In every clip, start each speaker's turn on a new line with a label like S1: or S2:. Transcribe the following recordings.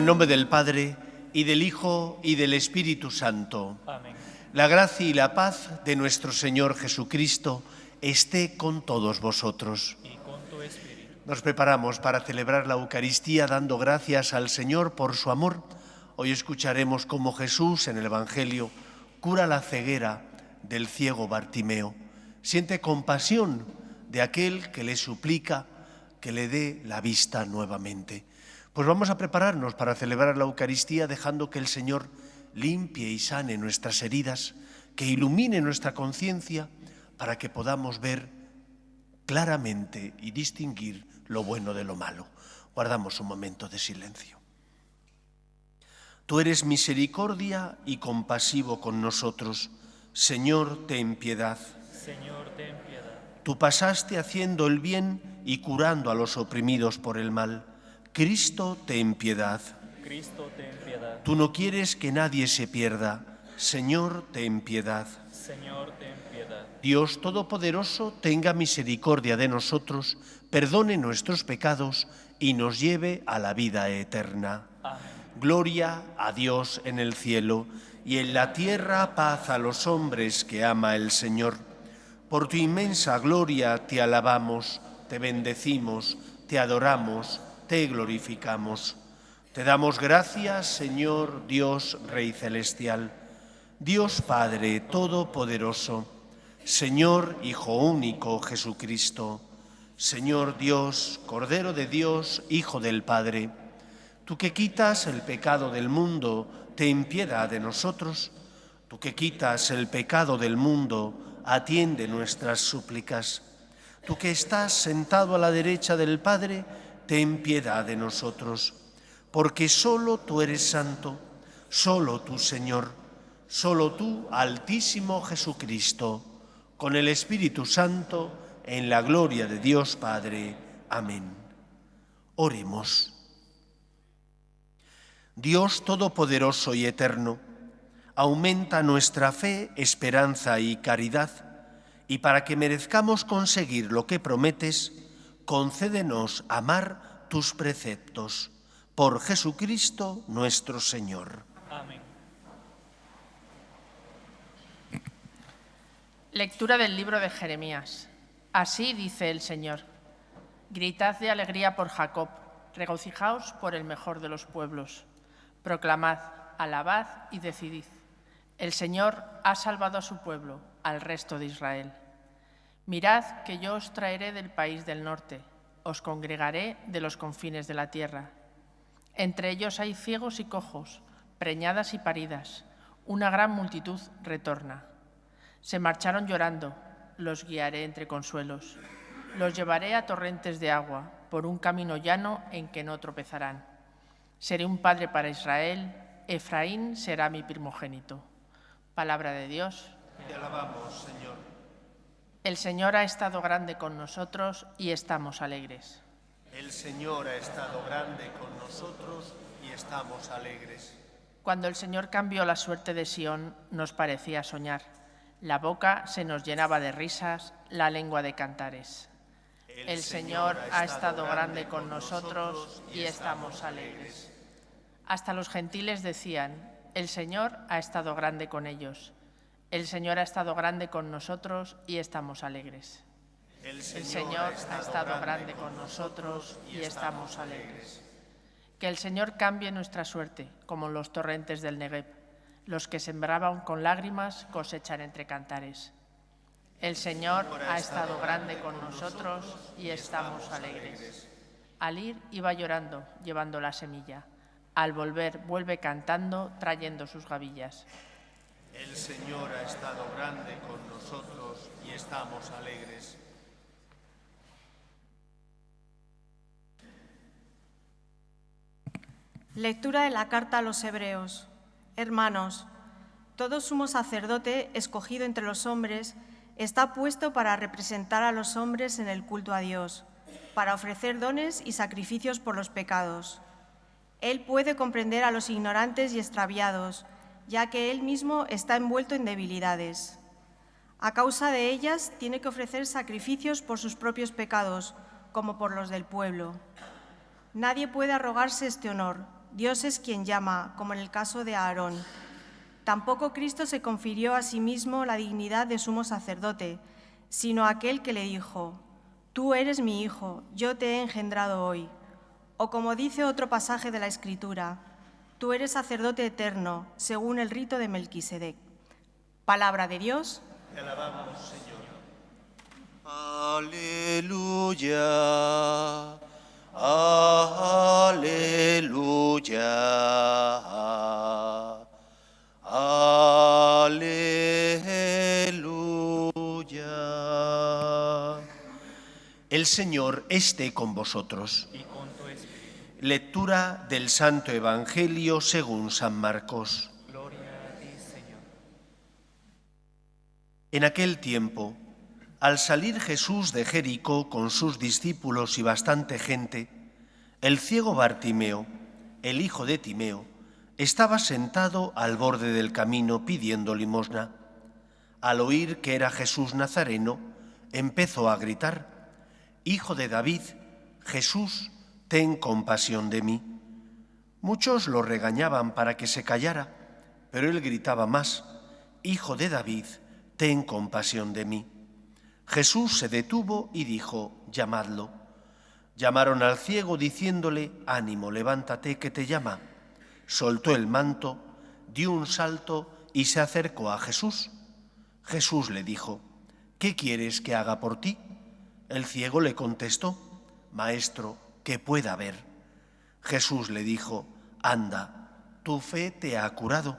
S1: nombre del Padre, y del Hijo, y del Espíritu Santo.
S2: Amén.
S1: La gracia y la paz de nuestro Señor Jesucristo esté con todos vosotros.
S2: Y con tu espíritu.
S1: Nos preparamos para celebrar la Eucaristía dando gracias al Señor por su amor. Hoy escucharemos cómo Jesús en el Evangelio cura la ceguera del ciego Bartimeo. Siente compasión de aquel que le suplica que le dé la vista nuevamente. Pues vamos a prepararnos para celebrar la Eucaristía dejando que el Señor limpie y sane nuestras heridas, que ilumine nuestra conciencia para que podamos ver claramente y distinguir lo bueno de lo malo. Guardamos un momento de silencio. Tú eres misericordia y compasivo con nosotros. Señor, ten piedad.
S2: Señor, ten piedad.
S1: Tú pasaste haciendo el bien y curando a los oprimidos por el mal. Cristo, ten piedad.
S2: Cristo, ten piedad.
S1: Tú no quieres que nadie se pierda. Señor, ten piedad.
S2: Señor, ten piedad.
S1: Dios Todopoderoso, tenga misericordia de nosotros, perdone nuestros pecados y nos lleve a la vida eterna.
S2: Amén.
S1: Gloria a Dios en el cielo y en la tierra paz a los hombres que ama el Señor. Por tu inmensa gloria te alabamos, te bendecimos, te adoramos, te glorificamos. Te damos gracias, Señor Dios Rey Celestial, Dios Padre Todopoderoso, Señor Hijo único Jesucristo, Señor Dios, Cordero de Dios, Hijo del Padre. Tú que quitas el pecado del mundo, ten piedad de nosotros. Tú que quitas el pecado del mundo, atiende nuestras súplicas. Tú que estás sentado a la derecha del Padre, ten piedad de nosotros. Porque solo tú eres santo, solo tú, Señor, solo tú, Altísimo Jesucristo, con el Espíritu Santo, en la gloria de Dios Padre. Amén. Oremos. Dios Todopoderoso y Eterno, aumenta nuestra fe, esperanza y caridad, y para que merezcamos conseguir lo que prometes, concédenos amar tus preceptos. Por Jesucristo nuestro Señor.
S2: Amén.
S3: Lectura del libro de Jeremías. Así dice el Señor: Gritad de alegría por Jacob, regocijaos por el mejor de los pueblos. Proclamad, alabad y decidid. El Señor ha salvado a su pueblo, al resto de Israel. Mirad que yo os traeré del país del norte, os congregaré de los confines de la tierra. Entre ellos hay ciegos y cojos, preñadas y paridas. Una gran multitud retorna. Se marcharon llorando, los guiaré entre consuelos. Los llevaré a torrentes de agua, por un camino llano en que no tropezarán. Seré un padre para Israel, Efraín será mi primogénito. Palabra de Dios.
S1: Te alabamos, Señor.
S3: El Señor ha estado grande con nosotros y estamos alegres.
S1: El Señor ha estado grande con nosotros y estamos alegres.
S3: Cuando el Señor cambió la suerte de Sión, nos parecía soñar. La boca se nos llenaba de risas, la lengua de cantares. El Señor ha estado grande con nosotros y estamos alegres. Hasta los gentiles decían: el Señor ha estado grande con ellos. El Señor ha estado grande con nosotros y estamos alegres. El Señor ha estado grande con nosotros y estamos alegres. Que el Señor cambie nuestra suerte, como los torrentes del Negueb. Los que sembraban con lágrimas cosechan entre cantares. El Señor ha estado grande con nosotros y estamos alegres. Al ir iba llorando, llevando la semilla. Al volver vuelve cantando, trayendo sus gavillas.
S1: El Señor ha estado grande con nosotros y estamos alegres.
S4: Lectura de la carta a los Hebreos. Hermanos, todo sumo sacerdote escogido entre los hombres está puesto para representar a los hombres en el culto a Dios, para ofrecer dones y sacrificios por los pecados. Él puede comprender a los ignorantes y extraviados, ya que él mismo está envuelto en debilidades. A causa de ellas, tiene que ofrecer sacrificios por sus propios pecados, como por los del pueblo. Nadie puede arrogarse este honor, Dios es quien llama, como en el caso de Aarón. Tampoco Cristo se confirió a sí mismo la dignidad de sumo sacerdote, sino aquel que le dijo: «Tú eres mi hijo, yo te he engendrado hoy». O como dice otro pasaje de la Escritura: «Tú eres sacerdote eterno, según el rito de Melquisedec». Palabra de Dios.
S1: Te alabamos, Señor.
S5: Aleluya, aleluya, aleluya.
S1: El Señor esté con vosotros.
S2: y con tu espíritu.
S1: Lectura del Santo Evangelio según San Marcos.
S2: Gloria a ti, Señor.
S1: En aquel tiempo, al salir Jesús de Jericó con sus discípulos y bastante gente, el ciego Bartimeo, el hijo de Timeo, estaba sentado al borde del camino pidiendo limosna. Al oír que era Jesús Nazareno, empezó a gritar: «Hijo de David, Jesús, ten compasión de mí». Muchos lo regañaban para que se callara, pero él gritaba más: «Hijo de David, ten compasión de mí». Jesús se detuvo y dijo: «Llamadlo». Llamaron al ciego diciéndole: «Ánimo, levántate, que te llama». Soltó el manto, dio un salto y se acercó a Jesús. Jesús le dijo: «¿Qué quieres que haga por ti?». El ciego le contestó: «Maestro, que pueda ver». Jesús le dijo: «Anda, tu fe te ha curado».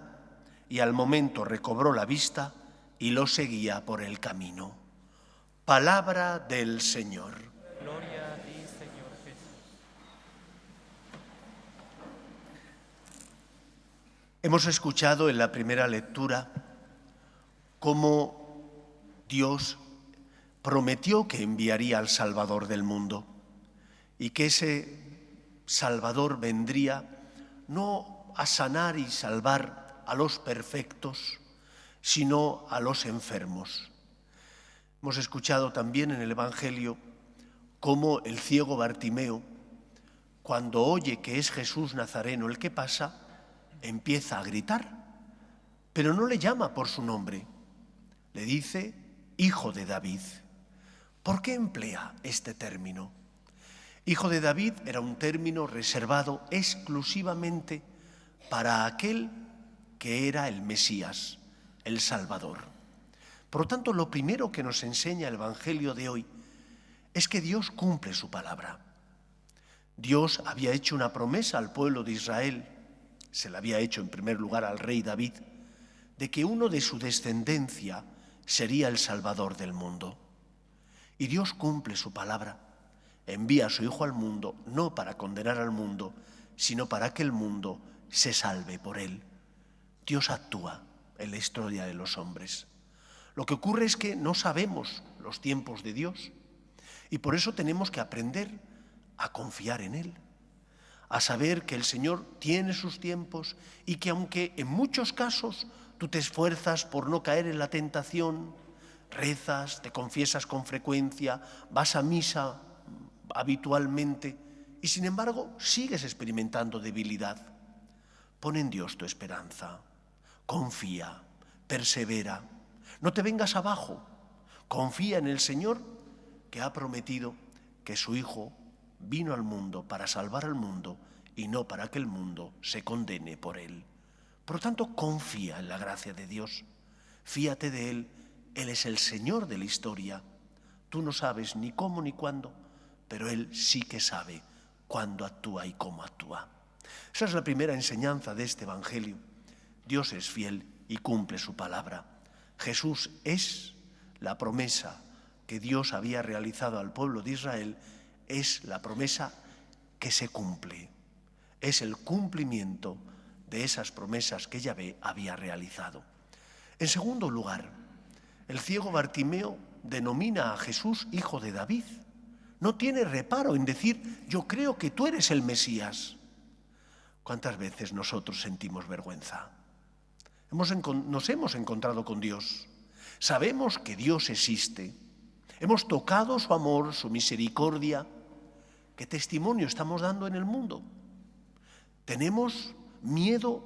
S1: Y al momento recobró la vista y lo seguía por el camino. Palabra del Señor.
S2: Gloria a ti, Señor Jesús.
S1: Hemos escuchado en la primera lectura cómo Dios prometió que enviaría al Salvador del mundo y que ese Salvador vendría no a sanar y salvar a los perfectos, sino a los enfermos. Hemos escuchado también en el Evangelio cómo el ciego Bartimeo, cuando oye que es Jesús Nazareno el que pasa, empieza a gritar, pero no le llama por su nombre, le dice: «Hijo de David». ¿Por qué emplea este término? Hijo de David era un término reservado exclusivamente para aquel que era el Mesías, el Salvador. Por lo tanto, lo primero que nos enseña el Evangelio de hoy es que Dios cumple su palabra. Dios había hecho una promesa al pueblo de Israel, se la había hecho en primer lugar al rey David, de que uno de su descendencia sería el Salvador del mundo. Y Dios cumple su palabra, envía a su Hijo al mundo, no para condenar al mundo, sino para que el mundo se salve por él. Dios actúa en la historia de los hombres. Lo que ocurre es que no sabemos los tiempos de Dios y por eso tenemos que aprender a confiar en Él, a saber que el Señor tiene sus tiempos y que aunque en muchos casos tú te esfuerzas por no caer en la tentación, rezas, te confiesas con frecuencia, vas a misa habitualmente y sin embargo sigues experimentando debilidad, pon en Dios tu esperanza, confía, persevera. No te vengas abajo, confía en el Señor que ha prometido que su Hijo vino al mundo para salvar al mundo y no para que el mundo se condene por él. Por lo tanto, confía en la gracia de Dios, fíate de Él, Él es el Señor de la historia. Tú no sabes ni cómo ni cuándo, pero Él sí que sabe cuándo actúa y cómo actúa. Esa es la primera enseñanza de este Evangelio. Dios es fiel y cumple su palabra. Jesús es la promesa que Dios había realizado al pueblo de Israel, es la promesa que se cumple. Es el cumplimiento de esas promesas que Yahvé había realizado. En segundo lugar, el ciego Bartimeo denomina a Jesús Hijo de David. No tiene reparo en decir: yo creo que tú eres el Mesías. ¿Cuántas veces nosotros sentimos vergüenza? Nos hemos encontrado con Dios, sabemos que Dios existe, hemos tocado su amor, su misericordia. ¿Qué testimonio estamos dando en el mundo? Tenemos miedo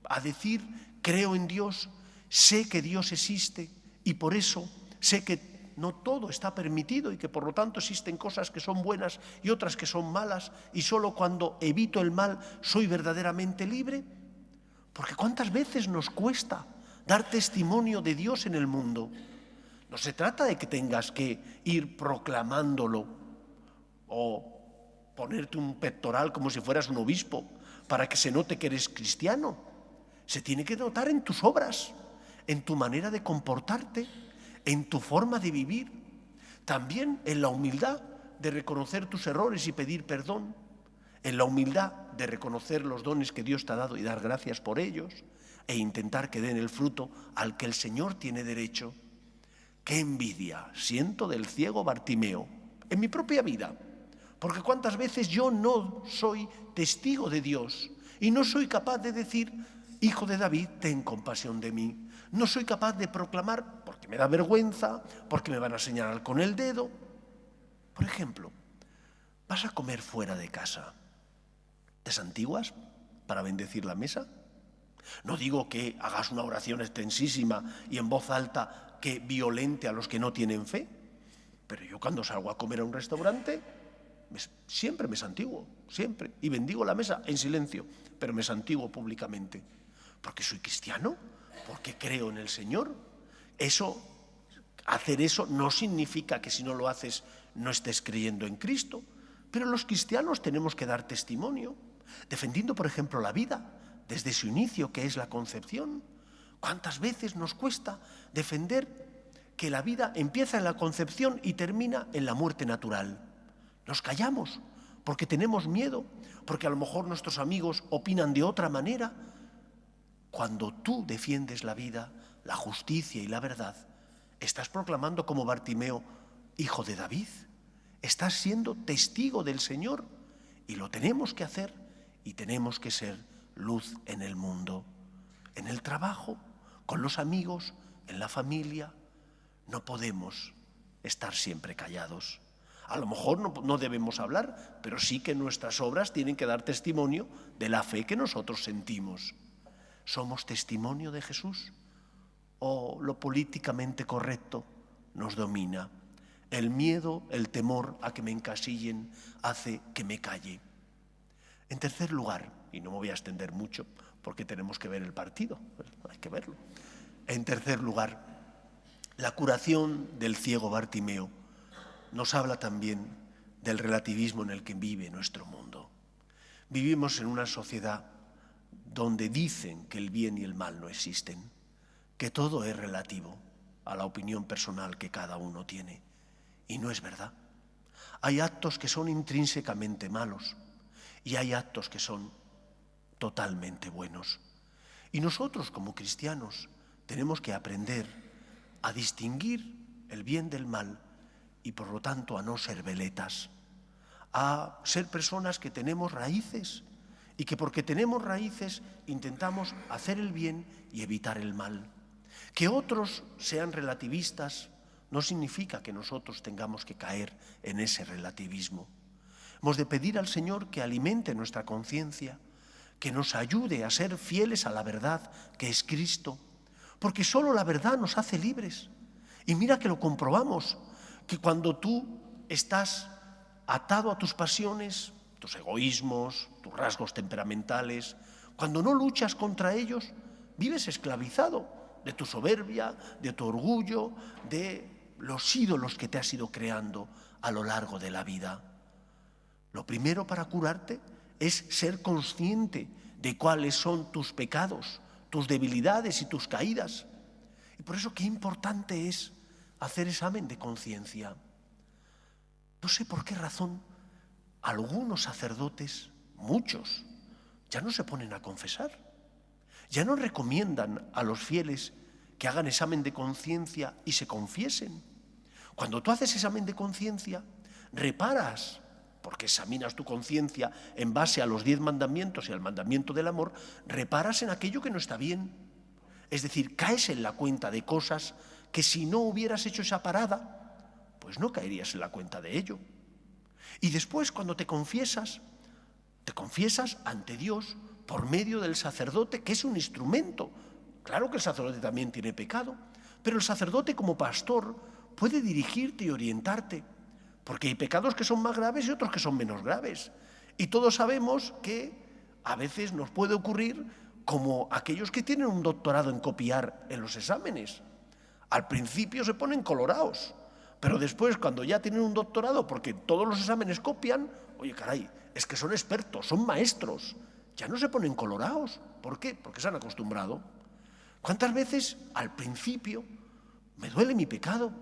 S1: a decir, creo en Dios, sé que Dios existe y por eso sé que no todo está permitido y que por lo tanto existen cosas que son buenas y otras que son malas y solo cuando evito el mal soy verdaderamente libre. Porque ¿cuántas veces nos cuesta dar testimonio de Dios en el mundo? No se trata de que tengas que ir proclamándolo o ponerte un pectoral como si fueras un obispo para que se note que eres cristiano. Se tiene que notar en tus obras, en tu manera de comportarte, en tu forma de vivir, también en la humildad de reconocer tus errores y pedir perdón, en la humildad de reconocer los dones que Dios te ha dado y dar gracias por ellos, e intentar que den el fruto al que el Señor tiene derecho. ¡Qué envidia siento del ciego Bartimeo en mi propia vida! Porque cuántas veces yo no soy testigo de Dios y no soy capaz de decir, Hijo de David, ten compasión de mí. No soy capaz de proclamar porque me da vergüenza, porque me van a señalar con el dedo. Por ejemplo, vas a comer fuera de casa. ¿Te santiguas para bendecir la mesa? No digo que hagas una oración extensísima y en voz alta que violente a los que no tienen fe, pero yo cuando salgo a comer a un restaurante siempre me santiguo, siempre, y bendigo la mesa en silencio, pero me santiguo públicamente, porque soy cristiano, porque creo en el Señor. Hacer eso no significa que si no lo haces no estés creyendo en Cristo, pero los cristianos tenemos que dar testimonio, defendiendo, por ejemplo, la vida desde su inicio, que es la concepción. ¿Cuántas veces nos cuesta defender que la vida empieza en la concepción y termina en la muerte natural? Nos callamos porque tenemos miedo, porque a lo mejor nuestros amigos opinan de otra manera. Cuando tú defiendes la vida, la justicia y la verdad, estás proclamando como Bartimeo, Hijo de David. Estás siendo testigo del Señor y lo tenemos que hacer y tenemos que ser luz en el mundo, en el trabajo, con los amigos, en la familia. No podemos estar siempre callados. A lo mejor no debemos hablar, pero sí que nuestras obras tienen que dar testimonio de la fe que nosotros sentimos. ¿Somos testimonio de Jesús? ¿O lo políticamente correcto nos domina? El miedo, el temor a que me encasillen hace que me calle. En tercer lugar, y no me voy a extender mucho porque tenemos que ver el partido, hay que verlo. En tercer lugar, la curación del ciego Bartimeo nos habla también del relativismo en el que vive nuestro mundo. Vivimos en una sociedad donde dicen que el bien y el mal no existen, que todo es relativo a la opinión personal que cada uno tiene. Y no es verdad. Hay actos que son intrínsecamente malos y hay actos que son totalmente buenos. Y nosotros como cristianos tenemos que aprender a distinguir el bien del mal y por lo tanto a no ser veletas, a ser personas que tenemos raíces y que porque tenemos raíces intentamos hacer el bien y evitar el mal. Que otros sean relativistas no significa que nosotros tengamos que caer en ese relativismo. Hemos de pedir al Señor que alimente nuestra conciencia, que nos ayude a ser fieles a la verdad que es Cristo, porque solo la verdad nos hace libres. Y mira que lo comprobamos, que cuando tú estás atado a tus pasiones, tus egoísmos, tus rasgos temperamentales, cuando no luchas contra ellos, vives esclavizado de tu soberbia, de tu orgullo, de los ídolos que te has ido creando a lo largo de la vida. Lo primero para curarte es ser consciente de cuáles son tus pecados, tus debilidades y tus caídas. Y por eso qué importante es hacer examen de conciencia. No sé por qué razón algunos sacerdotes, muchos, ya no se ponen a confesar. Ya no recomiendan a los fieles que hagan examen de conciencia y se confiesen. Cuando tú haces examen de conciencia, reparas, porque examinas tu conciencia en base a los 10 mandamientos y al mandamiento del amor, reparas en aquello que no está bien. Es decir, caes en la cuenta de cosas que si no hubieras hecho esa parada, pues no caerías en la cuenta de ello. Y después, cuando te confiesas, Te confiesas ante Dios por medio del sacerdote, que es un instrumento. Claro que el sacerdote también tiene pecado, pero el sacerdote como pastor puede dirigirte y orientarte, porque hay pecados que son más graves y otros que son menos graves. Y todos sabemos que a veces nos puede ocurrir como aquellos que tienen un doctorado en copiar en los exámenes. Al principio se ponen colorados, pero después, cuando ya tienen un doctorado, porque todos los exámenes copian, oye, caray, es que son expertos, son maestros, ya no se ponen colorados. ¿Por qué? Porque se han acostumbrado. ¿Cuántas veces al principio me duele mi pecado?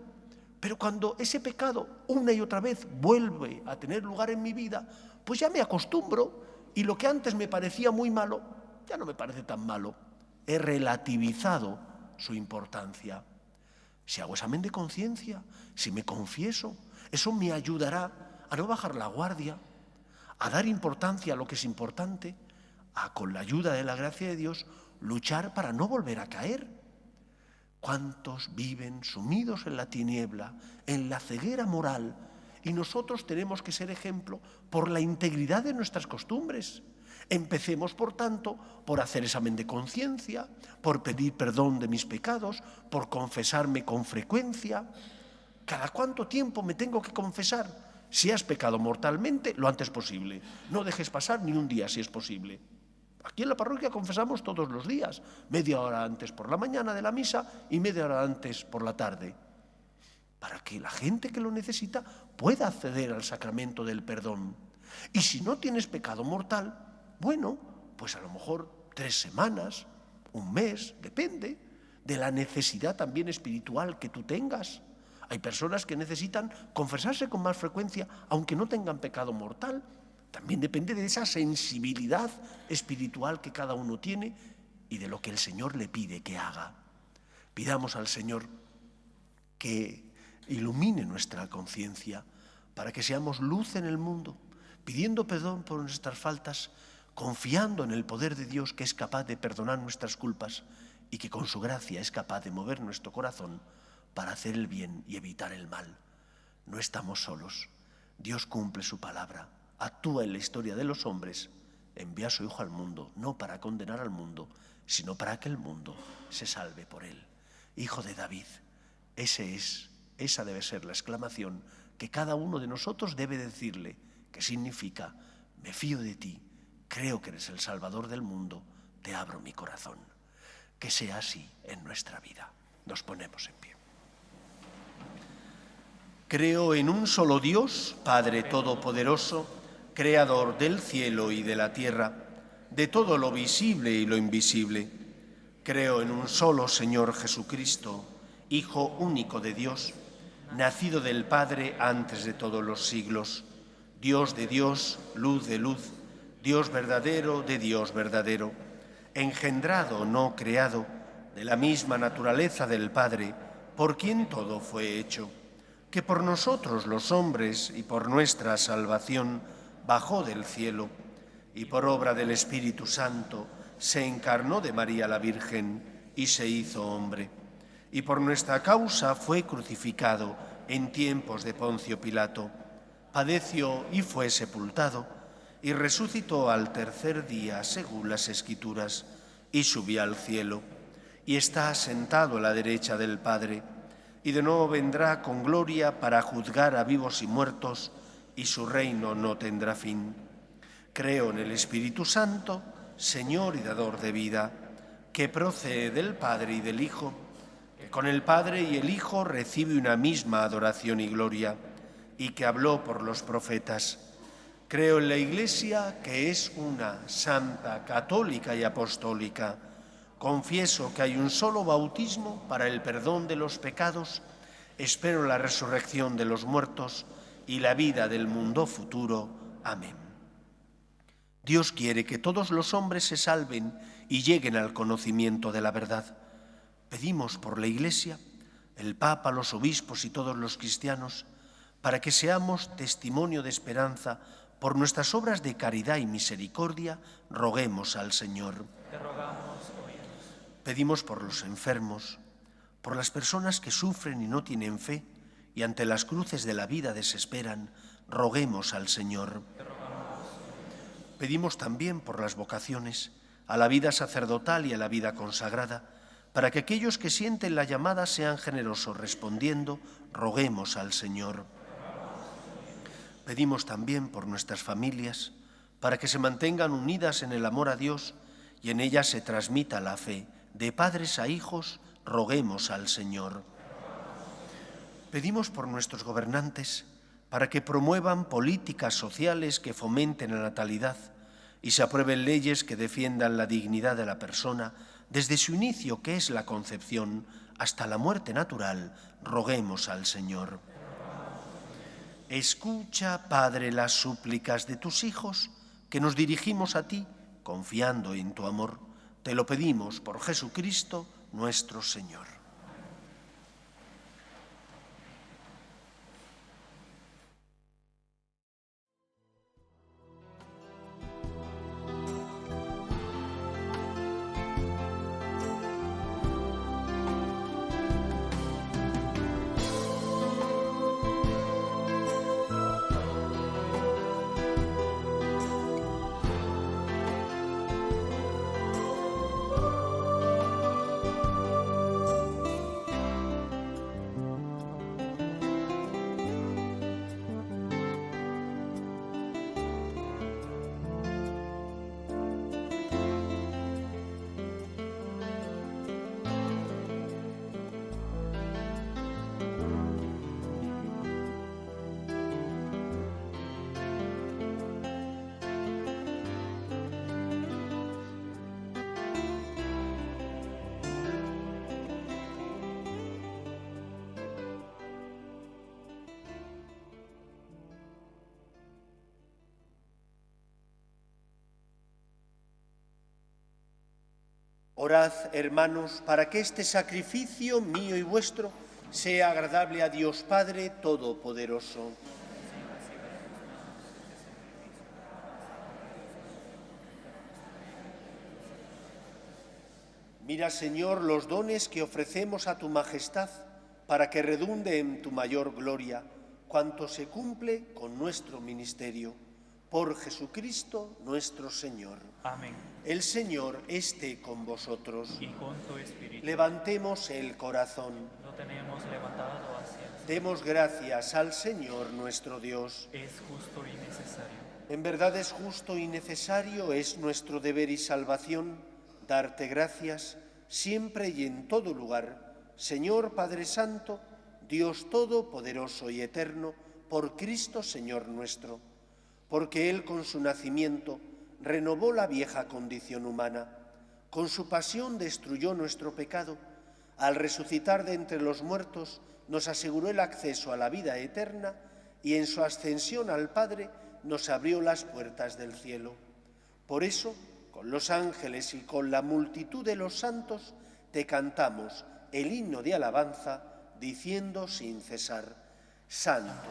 S1: Pero cuando ese pecado una y otra vez vuelve a tener lugar en mi vida, pues ya me acostumbro y lo que antes me parecía muy malo, ya no me parece tan malo. He relativizado su importancia. Si hago examen de conciencia, si me confieso, eso me ayudará a no bajar la guardia, a dar importancia a lo que es importante, a, con la ayuda de la gracia de Dios, luchar para no volver a caer. ¿Cuántos viven sumidos en la tiniebla, en la ceguera moral? Y nosotros tenemos que ser ejemplo por la integridad de nuestras costumbres. Empecemos, por tanto, por hacer examen de conciencia, por pedir perdón de mis pecados, por confesarme con frecuencia. ¿Cada cuánto tiempo me tengo que confesar? Si has pecado mortalmente, lo antes posible. No dejes pasar ni un día si es posible. Aquí en la parroquia confesamos todos los días, media hora antes por la mañana de la misa y media hora antes por la tarde, para que la gente que lo necesita pueda acceder al sacramento del perdón. Y si no tienes pecado mortal, bueno, pues a lo mejor 3 semanas, un mes, depende de la necesidad también espiritual que tú tengas. Hay personas que necesitan confesarse con más frecuencia, aunque no tengan pecado mortal. También depende de esa sensibilidad espiritual que cada uno tiene y de lo que el Señor le pide que haga. Pidamos al Señor que ilumine nuestra conciencia para que seamos luz en el mundo, pidiendo perdón por nuestras faltas, confiando en el poder de Dios, que es capaz de perdonar nuestras culpas y que con su gracia es capaz de mover nuestro corazón para hacer el bien y evitar el mal. No estamos solos. Dios cumple su palabra, actúa en la historia de los hombres, envía a su Hijo al mundo, no para condenar al mundo, sino para que el mundo se salve por él. Hijo de David, esa debe ser la exclamación que cada uno de nosotros debe decirle, que significa: me fío de ti, creo que eres el Salvador del mundo, te abro mi corazón. Que sea así en nuestra vida. Nos ponemos en pie. Creo en un solo Dios, Padre Todopoderoso, Creador del cielo y de la tierra, de todo lo visible y lo invisible. Creo en un solo Señor Jesucristo, Hijo único de Dios, nacido del Padre antes de todos los siglos, Dios de Dios, luz de luz, Dios verdadero de Dios verdadero, engendrado, no creado, de la misma naturaleza del Padre, por quien todo fue hecho, que por nosotros los hombres y por nuestra salvación bajó del cielo, y por obra del Espíritu Santo se encarnó de María la Virgen y se hizo hombre, y por nuestra causa fue crucificado en tiempos de Poncio Pilato, padeció y fue sepultado, y resucitó al tercer día según las Escrituras, y subió al cielo, y está sentado a la derecha del Padre, y de nuevo vendrá con gloria para juzgar a vivos y muertos, y su reino no tendrá fin. Creo en el Espíritu Santo, Señor y dador de vida, que procede del Padre y del Hijo, que con el Padre y el Hijo recibe una misma adoración y gloria, y que habló por los profetas. Creo en la Iglesia, que es una, santa, católica y apostólica. Confieso que hay un solo bautismo para el perdón de los pecados. Espero la resurrección de los muertos y la vida del mundo futuro. Amén. Dios quiere que todos los hombres se salven y lleguen al conocimiento de la verdad. Pedimos por la Iglesia, el Papa, los obispos y todos los cristianos, para que seamos testimonio de esperanza. Por nuestras obras de caridad y misericordia, roguemos al Señor.
S2: Te rogamos, óyenos.
S1: Pedimos por los enfermos, por las personas que sufren y no tienen fe y ante las cruces de la vida desesperan, roguemos al Señor.
S2: Te rogamos.
S1: Pedimos también por las vocaciones, a la vida sacerdotal y a la vida consagrada, para que aquellos que sienten la llamada sean generosos respondiendo, roguemos al Señor. Pedimos también por nuestras familias, para que se mantengan unidas en el amor a Dios y en ellas se transmita la fe. De padres a hijos, roguemos al Señor. Pedimos por nuestros gobernantes, para que promuevan políticas sociales que fomenten la natalidad y se aprueben leyes que defiendan la dignidad de la persona desde su inicio, que es la concepción, hasta la muerte natural, roguemos al Señor. Escucha, Padre, las súplicas de tus hijos, que nos dirigimos a ti, confiando en tu amor. Te lo pedimos por Jesucristo, nuestro Señor. Orad, hermanos, para que este sacrificio mío y vuestro sea agradable a Dios Padre Todopoderoso. Mira, Señor, los dones que ofrecemos a tu majestad, para que redunde en tu mayor gloria cuanto se cumple con nuestro ministerio. Por Jesucristo nuestro Señor.
S2: Amén.
S1: El Señor esté con vosotros.
S2: Y con tu espíritu.
S1: Levantemos el corazón.
S2: Lo tenemos levantado hacia el Señor.
S1: Demos gracias al Señor nuestro Dios.
S2: Es justo y necesario.
S1: En verdad es justo y necesario, es nuestro deber y salvación, darte gracias siempre y en todo lugar, Señor Padre Santo, Dios Todopoderoso y Eterno, por Cristo Señor nuestro, porque Él con su nacimiento renovó la vieja condición humana, con su pasión destruyó nuestro pecado, al resucitar de entre los muertos nos aseguró el acceso a la vida eterna y en su ascensión al Padre nos abrió las puertas del cielo. Por eso, con los ángeles y con la multitud de los santos, te cantamos el himno de alabanza, diciendo sin cesar: Santo,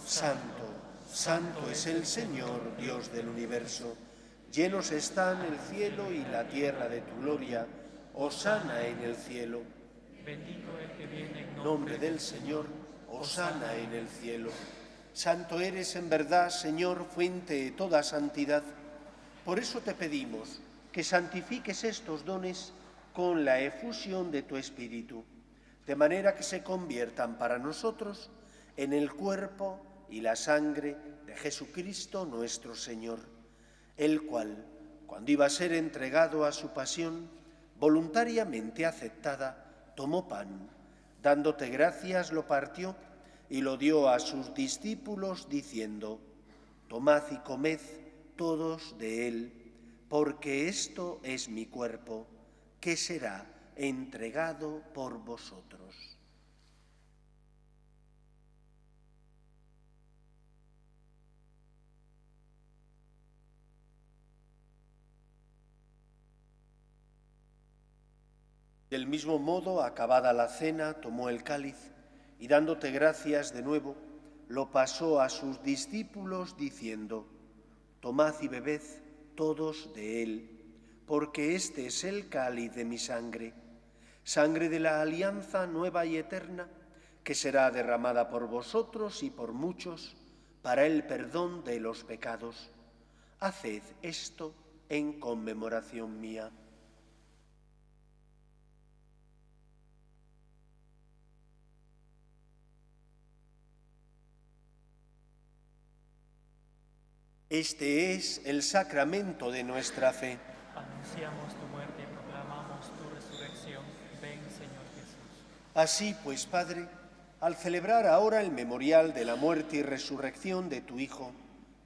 S1: Santo, Santo es el Señor, Dios del universo. Llenos están el cielo y la tierra de tu gloria. Hosana en el cielo.
S2: Bendito el que viene en
S1: Nombre del Señor, hosana en el cielo. Santo eres en verdad, Señor, fuente de toda santidad. Por eso te pedimos que santifiques estos dones con la efusión de tu Espíritu, de manera que se conviertan para nosotros en el cuerpo y la sangre de Jesucristo nuestro Señor, el cual, cuando iba a ser entregado a su pasión, voluntariamente aceptada, tomó pan, dándote gracias, lo partió y lo dio a sus discípulos, diciendo: Tomad y comed todos de él, porque esto es mi cuerpo, que será entregado por vosotros. Del mismo modo, acabada la cena, tomó el cáliz y dándote gracias de nuevo, lo pasó a sus discípulos diciendo: Tomad y bebed todos de él, porque este es el cáliz de mi sangre, sangre de la alianza nueva y eterna, que será derramada por vosotros y por muchos para el perdón de los pecados. Haced esto en conmemoración mía. Este es el sacramento de nuestra fe.
S2: Anunciamos tu muerte y proclamamos tu resurrección. Ven, Señor Jesús.
S1: Así pues, Padre, al celebrar ahora el memorial de la muerte y resurrección de tu Hijo,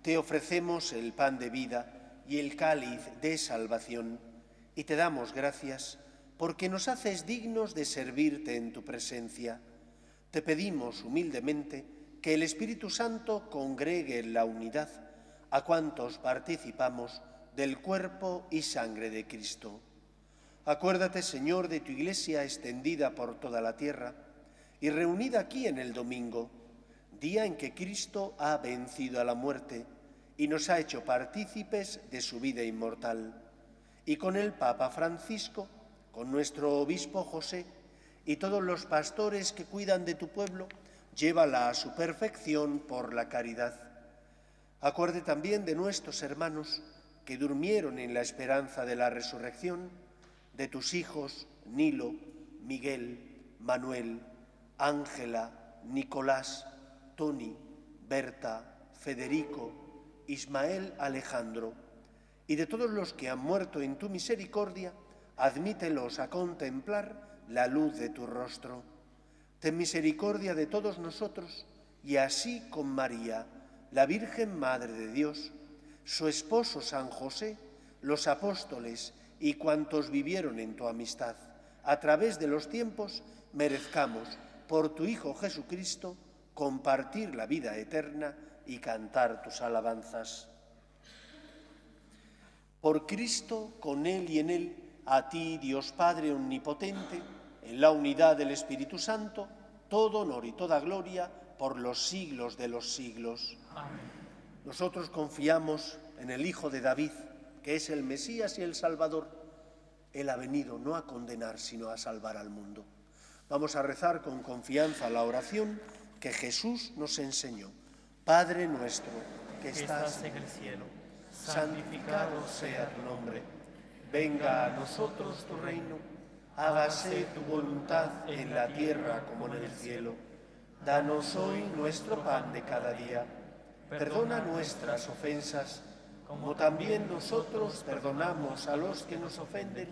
S1: te ofrecemos el pan de vida y el cáliz de salvación, y te damos gracias porque nos haces dignos de servirte en tu presencia. Te pedimos humildemente que el Espíritu Santo congregue en la unidad a cuantos participamos del cuerpo y sangre de Cristo. Acuérdate, Señor, de tu Iglesia extendida por toda la tierra y reunida aquí en el domingo, día en que Cristo ha vencido a la muerte y nos ha hecho partícipes de su vida inmortal. Y con el Papa Francisco, con nuestro obispo José y todos los pastores que cuidan de tu pueblo, llévala a su perfección por la caridad. Acuerde también de nuestros hermanos que durmieron en la esperanza de la resurrección, de tus hijos Nilo, Miguel, Manuel, Ángela, Nicolás, Tony, Berta, Federico, Ismael, Alejandro, y de todos los que han muerto en tu misericordia, admítelos a contemplar la luz de tu rostro. Ten misericordia de todos nosotros, y así con María, la Virgen Madre de Dios, su esposo San José, los apóstoles y cuantos vivieron en tu amistad, a través de los tiempos, merezcamos, por tu Hijo Jesucristo, compartir la vida eterna y cantar tus alabanzas. Por Cristo, con Él y en Él, a ti, Dios Padre Omnipotente, en la unidad del Espíritu Santo, todo honor y toda gloria por los siglos de los siglos.
S2: Amén.
S1: Nosotros confiamos en el Hijo de David, que es el Mesías y el Salvador. Él ha venido no a condenar, sino a salvar al mundo. Vamos a rezar con confianza la oración que Jesús nos enseñó. Padre nuestro, que estás en el cielo, santificado sea tu nombre. Venga a nosotros tu reino. Hágase tu voluntad en la tierra como en el cielo. Danos hoy nuestro pan de cada día. Perdona nuestras ofensas, como también nosotros perdonamos a los que nos ofenden.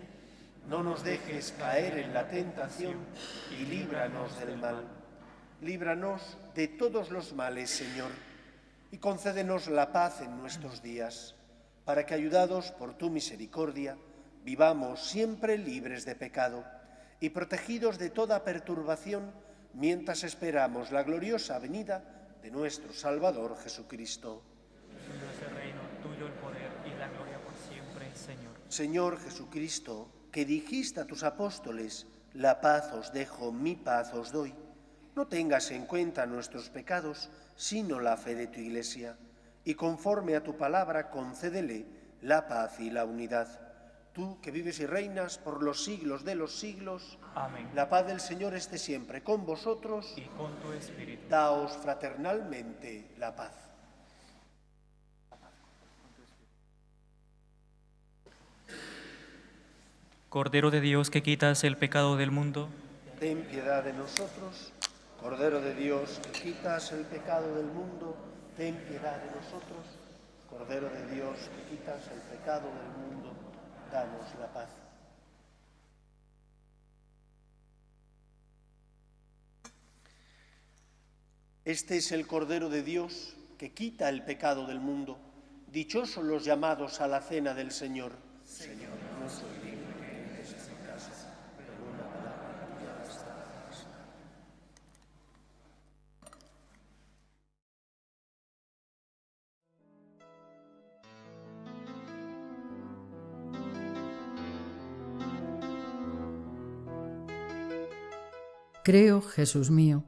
S1: No nos dejes caer en la tentación y líbranos del mal. Líbranos de todos los males, Señor, y concédenos la paz en nuestros días, para que, ayudados por tu misericordia, vivamos siempre libres de pecado y protegidos de toda perturbación, mientras esperamos la gloriosa venida de nuestro Salvador Jesucristo.
S2: Tuyo es el reino, tuyo el poder y la gloria por siempre, Señor.
S1: Señor Jesucristo, que dijiste a tus apóstoles, la paz os dejo, mi paz os doy, no tengas en cuenta nuestros pecados, sino la fe de tu Iglesia, y conforme a tu palabra concédele la paz y la unidad. Tú, que vives y reinas por los siglos de los siglos,
S2: Amén.
S1: la paz del Señor esté siempre con vosotros.
S2: Y con tu espíritu.
S1: Daos fraternalmente la paz.
S2: Cordero de Dios, que quitas el pecado del mundo,
S1: Ten piedad de nosotros. Cordero de Dios, que quitas el pecado del mundo, ten piedad de nosotros. Cordero de Dios, que quitas el pecado del mundo, danos la paz. Este es el Cordero de Dios, que quita el pecado del mundo. Dichosos los llamados a la cena del Señor. Señor, no soy digno de que entres en mi casa, pero una palabra y ya basta.
S6: Creo, Jesús mío,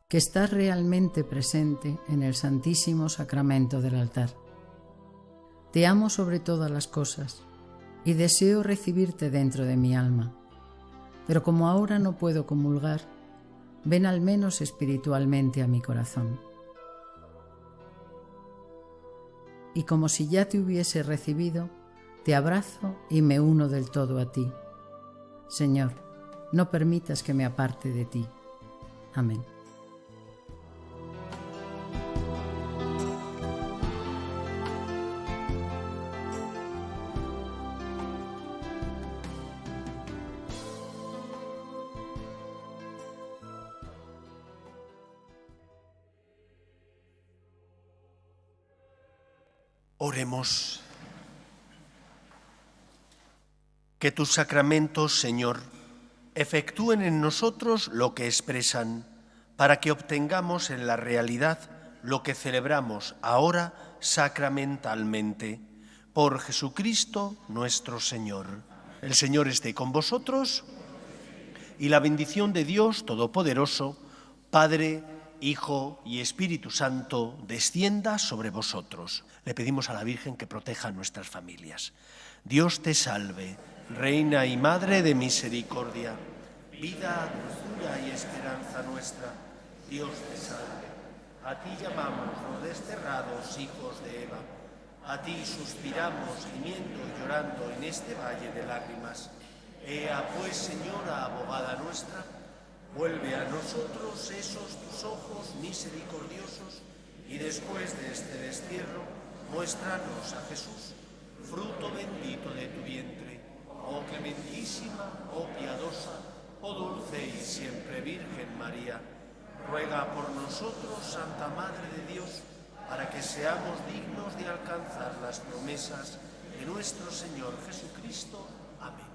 S6: que estás realmente presente en el Santísimo Sacramento del altar. Te amo sobre todas las cosas y deseo recibirte dentro de mi alma, pero como ahora no puedo comulgar, ven al menos espiritualmente a mi corazón. y como si ya te hubiese recibido, te abrazo y me uno del todo a ti. Señor, no permitas que me aparte de ti. Amén.
S1: Oremos. Que tus sacramentos, Señor, efectúen en nosotros lo que expresan, para que obtengamos en la realidad lo que celebramos ahora sacramentalmente. Por Jesucristo nuestro Señor. El Señor esté con vosotros y la bendición de Dios Todopoderoso, Padre, Hijo y Espíritu Santo, descienda sobre vosotros. Le pedimos a la Virgen que proteja a nuestras familias. Dios te salve, Reina y Madre de misericordia, vida, dulzura y esperanza nuestra. Dios te salve. A ti llamamos los desterrados hijos de Eva. A ti suspiramos, gimiendo y llorando en este valle de lágrimas. Ea pues, Señora, abogada nuestra, vuelve a nosotros esos tus ojos misericordiosos y después de este destierro, muéstranos a Jesús, fruto bendito de tu vientre. Oh clementísima, oh piadosa, oh dulce y siempre Virgen María, ruega por nosotros, Santa Madre de Dios, para que seamos dignos de alcanzar las promesas de nuestro Señor Jesucristo. Amén.